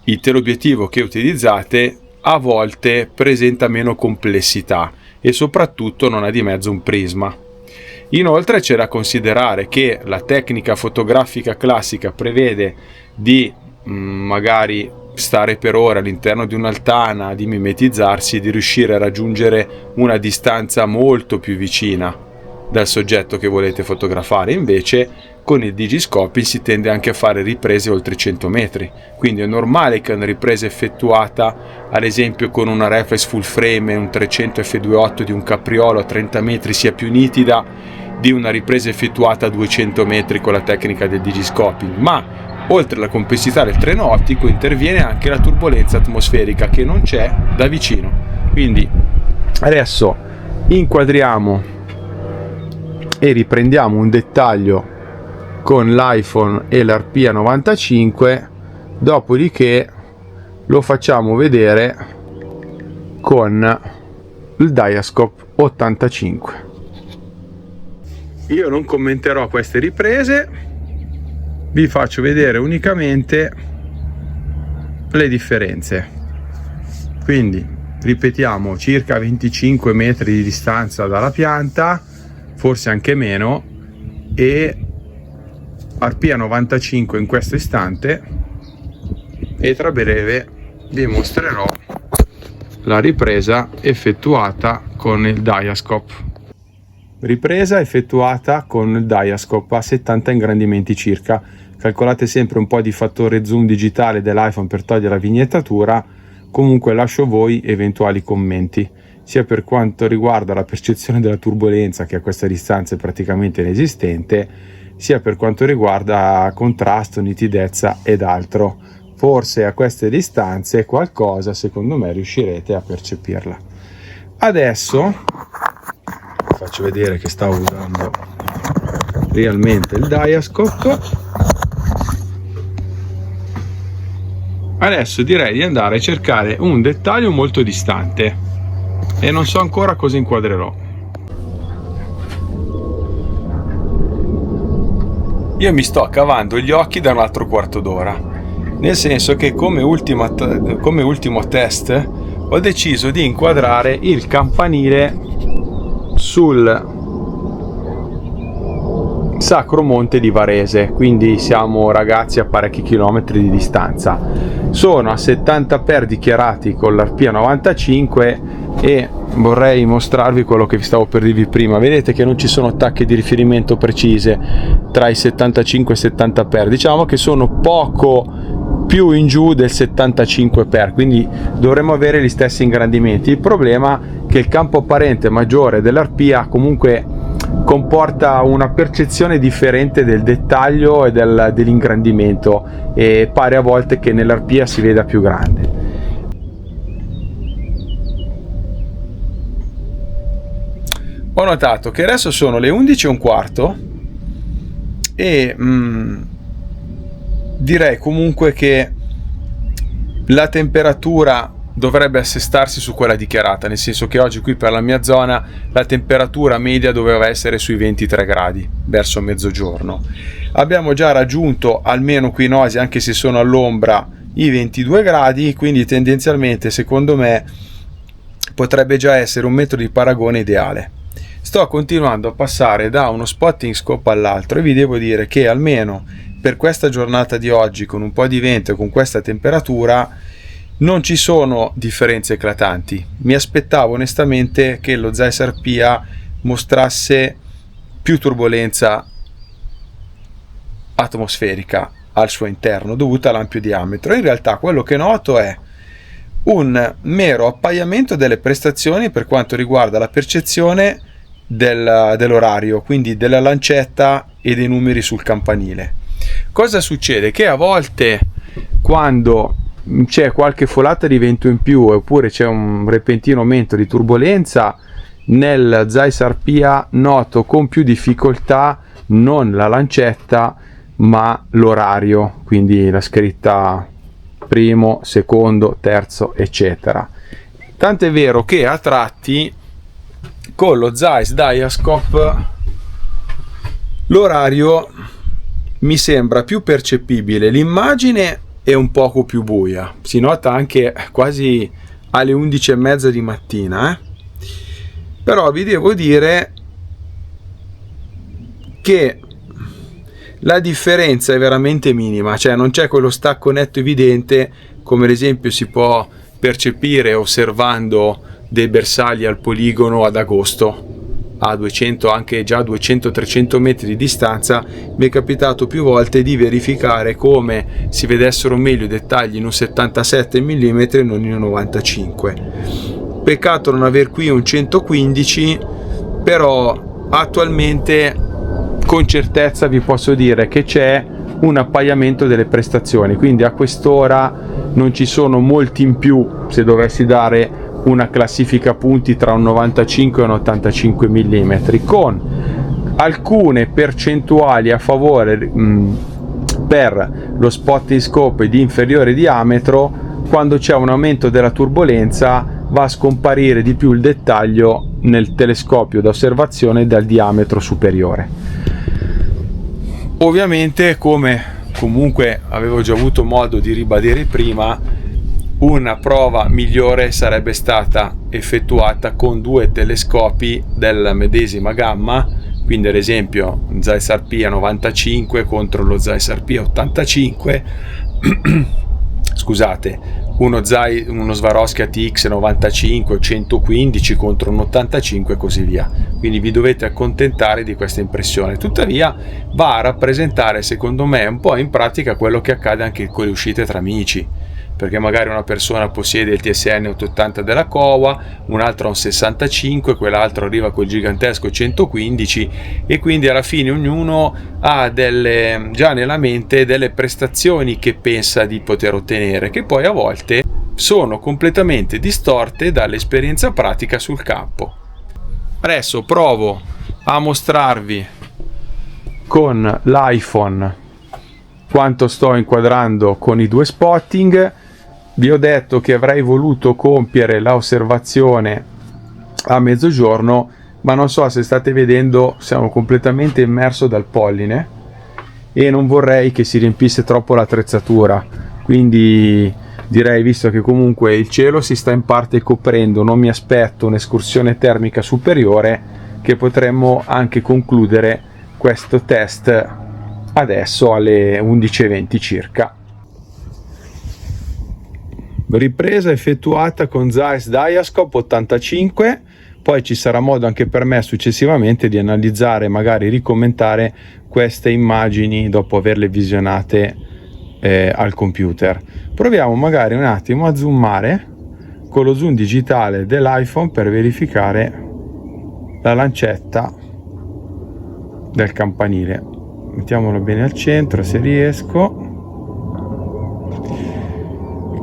il teleobiettivo che utilizzate a volte presenta meno complessità e soprattutto non ha di mezzo un prisma. Inoltre c'è da considerare che la tecnica fotografica classica prevede di magari stare per ore all'interno di un'altana, di mimetizzarsi, di riuscire a raggiungere una distanza molto più vicina dal soggetto che volete fotografare. Invece con il digiscoping si tende anche a fare riprese oltre 100 metri, quindi è normale che una ripresa effettuata ad esempio con una reflex full frame, un 300 f2.8 di un capriolo a 30 metri sia più nitida di una ripresa effettuata a 200 metri con la tecnica del digiscoping. Ma oltre alla complessità del treno ottico interviene anche la turbolenza atmosferica che non c'è da vicino. Quindi adesso inquadriamo e riprendiamo un dettaglio con l'iPhone e l'Arpia 95, dopodiché lo facciamo vedere con il Diascope 85. Io non commenterò queste riprese, vi faccio vedere unicamente le differenze. Quindi ripetiamo, circa 25 metri di distanza dalla pianta, forse anche meno, e Arpia 95 in questo istante, e tra breve vi mostrerò la ripresa effettuata con il Diascope. ripresa effettuata con il Diascope a 70 ingrandimenti circa. Calcolate sempre un po' di fattore zoom digitale dell'iPhone per togliere la vignettatura. Comunque lascio voi eventuali commenti, sia per quanto riguarda la percezione della turbolenza, che a questa distanza è praticamente inesistente, sia per quanto riguarda contrasto, nitidezza ed altro. Forse a queste distanze qualcosa, secondo me, riuscirete a percepirla. Adesso faccio vedere che stavo usando realmente il Diascope. Adesso direi di andare a cercare un dettaglio molto distante e non so ancora cosa inquadrerò. Io mi sto cavando gli occhi da un altro quarto d'ora, nel senso che come ultimo test ho deciso di inquadrare il campanile sul Sacro Monte di Varese, quindi siamo ragazzi a parecchi chilometri di distanza. Sono a 70 per dichiarati con l'Arpia 95 e vorrei mostrarvi quello che vi stavo per dirvi prima. Vedete che non ci sono tacche di riferimento precise tra i 75 e 70 per, diciamo che sono poco più in giù del 75 per, quindi dovremmo avere gli stessi ingrandimenti. Il problema è che il campo apparente maggiore dell'Arpia comunque comporta una percezione differente del dettaglio e dell'ingrandimento, e pare a volte che nell'Arpia si veda più grande. Ho notato che adesso sono le 11:15 e direi comunque che la temperatura dovrebbe assestarsi su quella dichiarata, nel senso che oggi qui per la mia zona la temperatura media doveva essere sui 23 gradi verso mezzogiorno. Abbiamo già raggiunto, almeno qui in Oasi, anche se sono all'ombra, i 22 gradi, quindi tendenzialmente secondo me potrebbe già essere un metro di paragone ideale. Sto continuando a passare da uno spotting scope all'altro e vi devo dire che almeno per questa giornata di oggi, con un po' di vento e con questa temperatura, non ci sono differenze eclatanti. Mi aspettavo onestamente che lo Zeiss Arpia mostrasse più turbolenza atmosferica al suo interno dovuta all'ampio diametro. In realtà quello che noto è un mero appaiamento delle prestazioni per quanto riguarda la percezione dell'orario, quindi della lancetta e dei numeri sul campanile. Cosa succede? Che a volte, quando c'è qualche folata di vento in più oppure c'è un repentino aumento di turbolenza, nel Zeiss Arpia noto con più difficoltà non la lancetta ma l'orario, quindi la scritta primo, secondo, terzo, eccetera. Tant'è vero che a tratti con lo Zeiss Diascope l'orario mi sembra più percepibile, l'immagine è un poco più buia, si nota anche quasi alle 11:30 di mattina, però vi devo dire che la differenza è veramente minima, cioè non c'è quello stacco netto evidente come ad esempio si può percepire osservando dei bersagli al poligono ad agosto a 200, anche già 200-300 metri di distanza. Mi è capitato più volte di verificare come si vedessero meglio i dettagli in un 77 mm e non in un 95. Peccato non aver qui un 115, però attualmente con certezza vi posso dire che c'è un appaiamento delle prestazioni, quindi a quest'ora non ci sono molti in più se dovessi dare una classifica punti tra un 95 e un 85 mm, con alcune percentuali a favore per lo spotting scope di inferiore diametro. Quando c'è un aumento della turbolenza va a scomparire di più il dettaglio nel telescopio da osservazione dal diametro superiore. Ovviamente, come comunque avevo già avuto modo di ribadire prima, una prova migliore sarebbe stata effettuata con due telescopi della medesima gamma, quindi ad esempio Zeiss Arpia 95 contro lo Zeiss Arpia 85 scusate, uno Swarovski ATX 95 115 contro un 85 e così via, quindi vi dovete accontentare di questa impressione. Tuttavia va a rappresentare, secondo me, un po' in pratica quello che accade anche con le uscite tra amici, perché magari una persona possiede il TSN 880 della Kowa, un'altra un 65, quell'altro arriva col gigantesco 115, e quindi alla fine ognuno ha già nella mente delle prestazioni che pensa di poter ottenere, che poi a volte sono completamente distorte dall'esperienza pratica sul campo. Adesso provo a mostrarvi con l'iPhone quanto sto inquadrando con i due spotting. Vi ho detto che avrei voluto compiere l'osservazione a mezzogiorno, ma non so se state vedendo, siamo completamente immerso dal polline e non vorrei che si riempisse troppo l'attrezzatura, quindi direi, visto che comunque il cielo si sta in parte coprendo, non mi aspetto un'escursione termica superiore, che potremmo anche concludere questo test adesso alle 11:20 circa. Ripresa effettuata con Zeiss Diascope 85, poi ci sarà modo anche per me successivamente di analizzare, magari ricommentare queste immagini dopo averle visionate al computer. Proviamo magari un attimo a zoomare con lo zoom digitale dell'iPhone per verificare la lancetta del campanile. Mettiamolo bene al centro se riesco.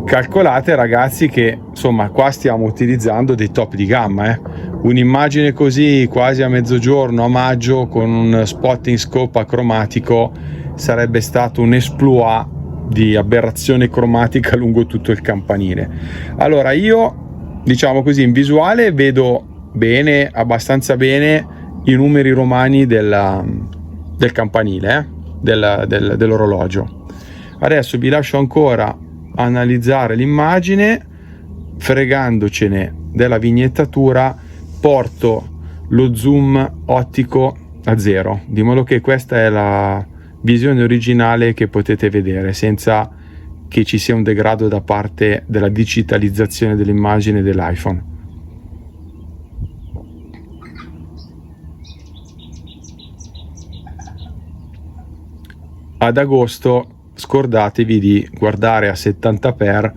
Calcolate, ragazzi, che insomma qua stiamo utilizzando dei top di gamma, un'immagine così quasi a mezzogiorno a maggio con un spotting scope acromatico sarebbe stato un exploit di aberrazione cromatica lungo tutto il campanile. Allora, io, diciamo così, in visuale vedo bene, abbastanza bene, i numeri romani del campanile, dell'orologio. Adesso vi lascio ancora analizzare l'immagine, fregandocene della vignettatura. Porto lo zoom ottico a 0, di modo che questa è la visione originale che potete vedere, senza che ci sia un degrado da parte della digitalizzazione dell'immagine dell'iPhone. Ad agosto scordatevi di guardare a 70x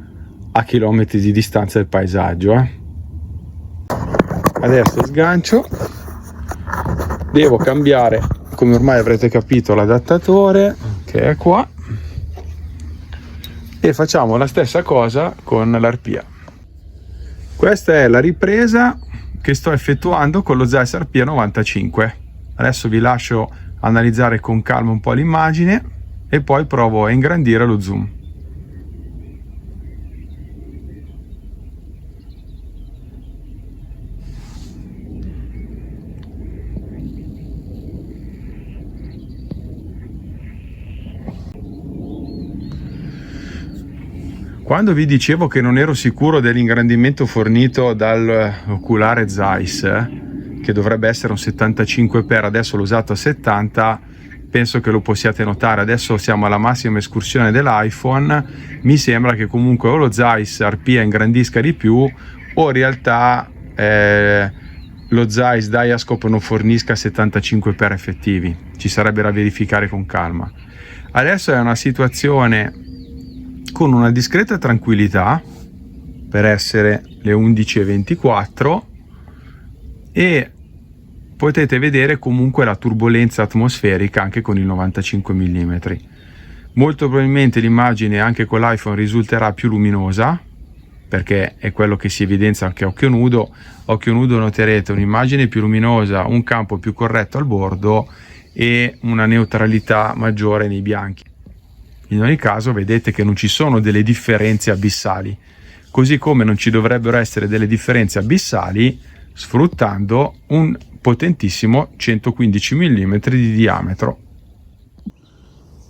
a chilometri di distanza del paesaggio. Adesso sgancio, devo cambiare, come ormai avrete capito, l'adattatore che è qua, e facciamo la stessa cosa con l'Arpia. Questa è la ripresa che sto effettuando con lo Zeiss Arpia 95. Adesso vi lascio analizzare con calma un po' l'immagine e poi provo a ingrandire lo zoom. Quando vi dicevo che non ero sicuro dell'ingrandimento fornito dall'oculare Zeiss, che dovrebbe essere un 75x, adesso l'ho usato a 70, penso che lo possiate notare. Adesso siamo alla massima escursione dell'iPhone, mi sembra che comunque o lo Zeiss Arpia ingrandisca di più o in realtà lo Zeiss Diascope non fornisca 75x effettivi. Ci sarebbe da verificare con calma. Adesso è una situazione con una discreta tranquillità per essere le 11:24 e potete vedere comunque la turbolenza atmosferica anche con il 95 mm. Molto probabilmente l'immagine anche con l'iPhone risulterà più luminosa, perché è quello che si evidenzia anche a occhio nudo. A occhio nudo noterete un'immagine più luminosa, un campo più corretto al bordo e una neutralità maggiore nei bianchi. In ogni caso vedete che non ci sono delle differenze abissali, così come non ci dovrebbero essere delle differenze abissali sfruttando un potentissimo 115 mm di diametro.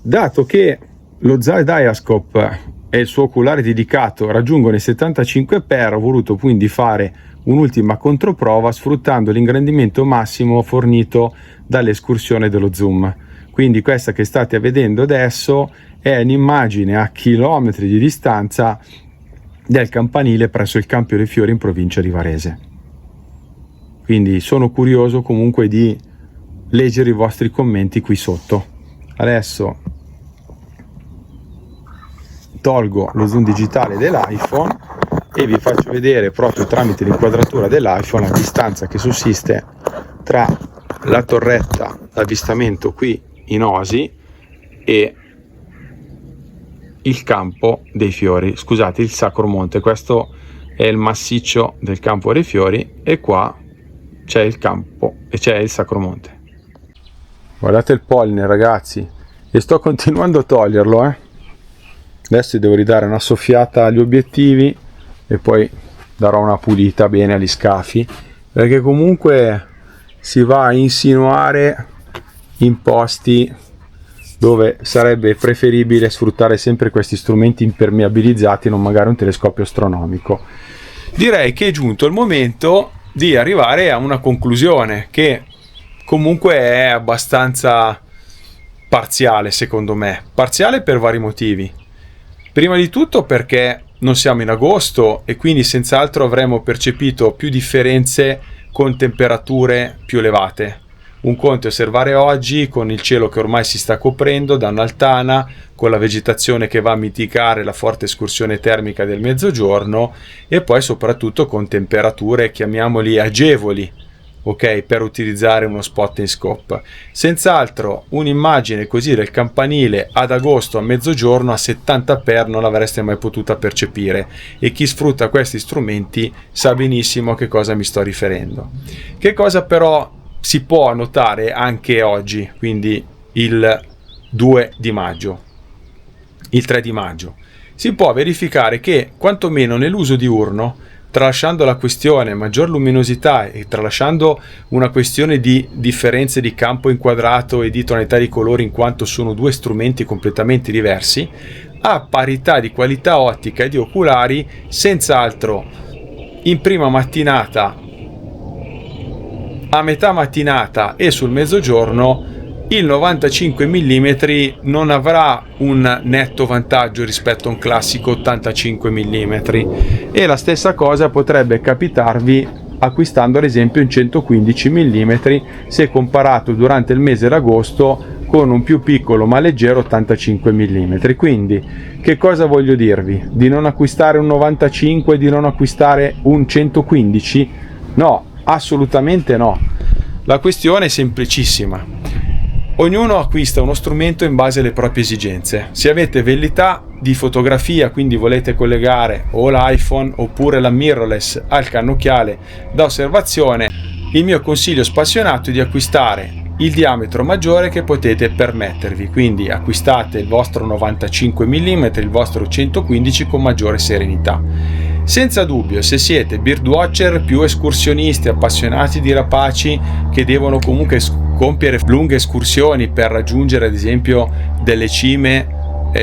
Dato che lo Zeiss Diascope e il suo oculare dedicato raggiungono i 75x, ho voluto quindi fare un'ultima controprova sfruttando l'ingrandimento massimo fornito dall'escursione dello zoom. Quindi questa che state vedendo adesso è un'immagine a chilometri di distanza del campanile presso il Campio dei Fiori in provincia di Varese. Quindi sono curioso comunque di leggere i vostri commenti qui sotto. Adesso tolgo lo zoom digitale dell'iPhone e vi faccio vedere proprio tramite l'inquadratura dell'iPhone la distanza che sussiste tra la torretta d'avvistamento qui in Osi e il Campo dei Fiori, scusate, il Sacro Monte. Questo è il massiccio del Campo dei Fiori e qua c'è il campo e c'è il Sacro Monte. Guardate il polline, ragazzi, e sto continuando a toglierlo, Adesso devo ridare una soffiata agli obiettivi e poi darò una pulita bene agli scafi, perché comunque si va a insinuare in posti dove sarebbe preferibile sfruttare sempre questi strumenti impermeabilizzati, non magari un telescopio astronomico. Direi che è giunto il momento di arrivare a una conclusione che comunque è abbastanza parziale, secondo me. Parziale per vari motivi. Prima di tutto perché non siamo in agosto e quindi senz'altro avremo percepito più differenze con temperature più elevate. Un conto è osservare oggi con il cielo che ormai si sta coprendo da un'altana, con la vegetazione che va a mitigare la forte escursione termica del mezzogiorno e poi soprattutto con temperature, chiamiamoli agevoli, ok, per utilizzare uno spot and scope. Senz'altro un'immagine così del campanile ad agosto a mezzogiorno a 70 per non l'avreste mai potuta percepire, e chi sfrutta questi strumenti sa benissimo a che cosa mi sto riferendo. Che cosa però si può notare anche oggi, quindi il 2 di maggio, il 3 di maggio? Si può verificare che quantomeno nell'uso diurno, tralasciando la questione maggior luminosità e tralasciando una questione di differenze di campo inquadrato e di tonalità di colori, in quanto sono due strumenti completamente diversi, a parità di qualità ottica e di oculari, senz'altro in prima mattinata, a metà mattinata e sul mezzogiorno il 95 mm non avrà un netto vantaggio rispetto a un classico 85 mm, e la stessa cosa potrebbe capitarvi acquistando ad esempio un 115 mm se comparato durante il mese d'agosto con un più piccolo ma leggero 85 mm. Quindi che cosa voglio dirvi? Di non acquistare un 95, di non acquistare un 115? No, assolutamente no. La questione è semplicissima. Ognuno acquista uno strumento in base alle proprie esigenze. Se avete velleità di fotografia, quindi volete collegare o l'iPhone oppure la mirrorless al cannocchiale da osservazione, il mio consiglio spassionato è di acquistare il diametro maggiore che potete permettervi, quindi acquistate il vostro 95 mm, il vostro 115 con maggiore serenità. Senza dubbio, se siete birdwatcher, più escursionisti, appassionati di rapaci che devono comunque compiere lunghe escursioni per raggiungere ad esempio delle cime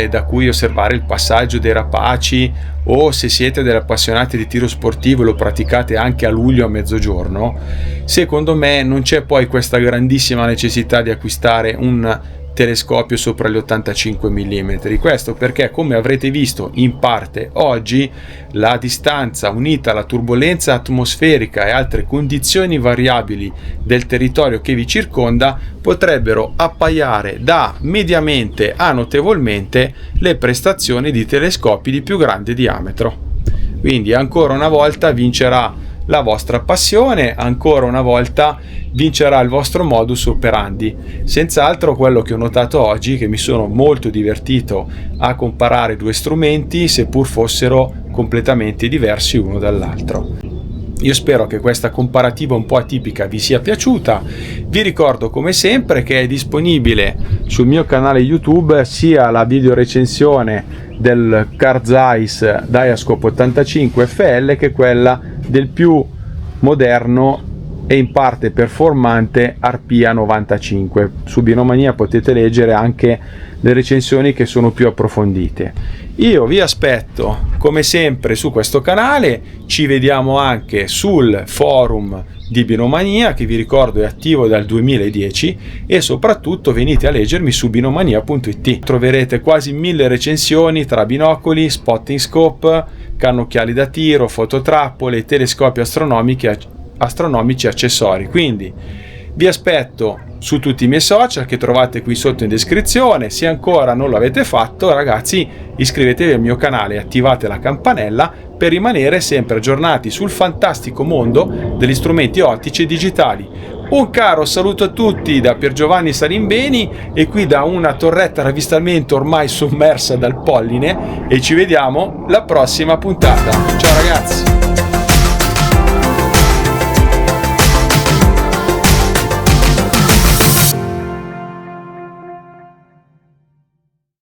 da cui osservare il passaggio dei rapaci, o se siete degli appassionati di tiro sportivo e lo praticate anche a luglio a mezzogiorno, secondo me non c'è poi questa grandissima necessità di acquistare un telescopio sopra gli 85 mm. Questo perché, come avrete visto in parte oggi, la distanza unita alla turbolenza atmosferica e altre condizioni variabili del territorio che vi circonda potrebbero appaiare da mediamente a notevolmente le prestazioni di telescopi di più grande diametro. Quindi ancora una volta vincerà la vostra passione, ancora una volta vincerà il vostro modus operandi. Senz'altro quello che ho notato oggi, che mi sono molto divertito a comparare due strumenti, seppur fossero completamente diversi uno dall'altro. Io spero che questa comparativa un po' atipica vi sia piaciuta. Vi ricordo come sempre che è disponibile sul mio canale YouTube sia la video recensione del Carl Zeiss Diascope 85 FL che quella del più moderno e in parte performante Arpia 95. Su Binomania potete leggere anche le recensioni che sono più approfondite. Io vi aspetto come sempre su questo canale, ci vediamo anche sul forum di Binomania, che vi ricordo è attivo dal 2010, e soprattutto venite a leggermi su binomania.it. Troverete quasi 1000 recensioni tra binocoli, spotting scope, cannocchiali da tiro, fototrappole, telescopi astronomici e accessori. Quindi vi aspetto su tutti i miei social che trovate qui sotto in descrizione. Se ancora non lo avete fatto, ragazzi, iscrivetevi al mio canale e attivate la campanella per rimanere sempre aggiornati sul fantastico mondo degli strumenti ottici e digitali. Un caro saluto a tutti da Piergiovanni Salimbeni, e qui da una torretta ravvistamento ormai sommersa dal polline, e ci vediamo la prossima puntata. Ciao ragazzi!